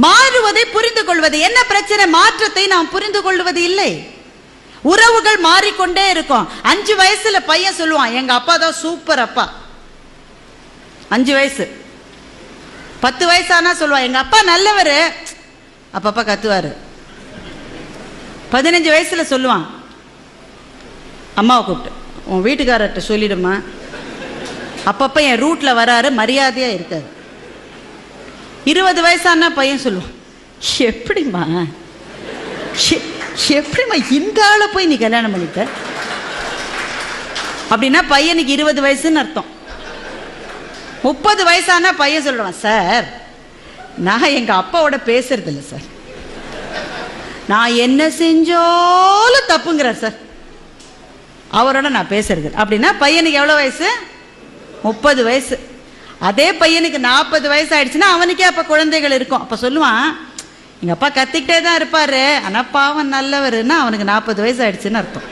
மாறுவதை புரிந்து கொள்வது. என்ன பிரச்சனை? மாற்றத்தை நாம் புரிந்து கொள்வது இல்லை. உறவுகள் மாறிக்கொண்டே இருக்கும். 5 வயசுல பையன் சொல்லுவான், எங்க அப்பா தான் சூப்பர் அப்பா. 5 வயசு. 10 வயசானா சொல்லுவான், எங்க அப்பா நல்லவரு, அப்பப்பா கத்துவாரு. 15 வயசுல சொல்லுவான், அம்மாவை கூப்பிட்டு, உன் வீட்டுக்காரர்கிட்ட சொல்லிடுமா, அப்பப்ப என் ரூட்ல வராரு, மரியாதையா இருக்காரு. 20 வயசானா பையன் சொல்லுவான், எப்படிமா இந்த ஆளை போய் நீ கல்யாணம் பண்ணிட்ட? அப்படின்னா பையனுக்கு 20 வயசுன்னு அர்த்தம். 30 வயசானா பையன் சொல்றான், சார் நான் எங்க அப்பாவோட பேசுறது இல்லை சார், நான் என்ன செஞ்சாலும் தப்புங்கிறார் சார், அவரோட நான் பேசுறது. அப்படின்னா பையனுக்கு எவ்வளவு வயசு? 30 வயசு. அதே பையனுக்கு 40 வயசு ஆயிடுச்சுன்னா அவனுக்கே அப்ப குழந்தைகள் இருக்கும். அப்ப சொல்லுவான், எங்க அப்பா கத்திக்கிட்டே தான் இருப்பாரு, ஆனா பாவம் நல்லவருன்னா அவனுக்கு 40 வயசு ஆயிடுச்சுன்னு அர்த்தம்.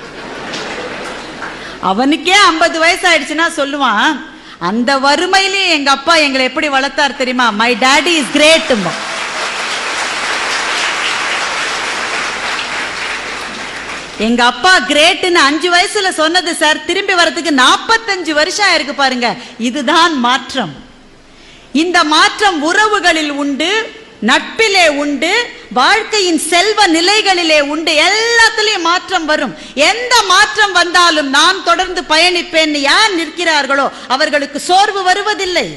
அவனுக்கே 50 வயசு ஆயிடுச்சுன்னா சொல்லுவான், அந்த வறுமையிலேயே எங்க அப்பா எங்களை எப்படி வளர்த்தார் தெரியுமா, மை டாடி இஸ் கிரேட். எங்க அப்பா கிரேட்னு 5 வயசுல சொன்னது சார், திரும்பி வரதுக்கு 45 வருஷம் ஆயிருக்கு பாருங்க. இதுதான் மாற்றம். இந்த மாற்றம் உறவுகளில் உண்டு, நட்பிலே உண்டு, வாழ்க்கையின் செல்வ நிலைகளிலே உண்டு. எல்லாத்திலையும் மாற்றம் வரும். எந்த மாற்றம் வந்தாலும் நான் தொடர்ந்து பயணிப்பேன் யார் நிற்கிறார்களோ அவர்களுக்கு சோர்வு வருவதில்லை.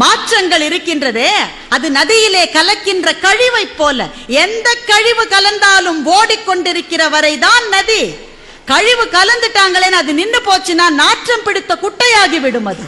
மாற்றங்கள் இருக்கின்றதே, அது நதியிலே கலக்கின்ற கழிவை போல. எந்த கழிவு கலந்தாலும் ஓடிக்கொண்டிருக்கிற வரைதான் நதி. கழிவு கலந்துட்டாங்களேன்னு அது நின்று போச்சுன்னா நாற்றம் பிடித்த குட்டையாகி விடும் அது.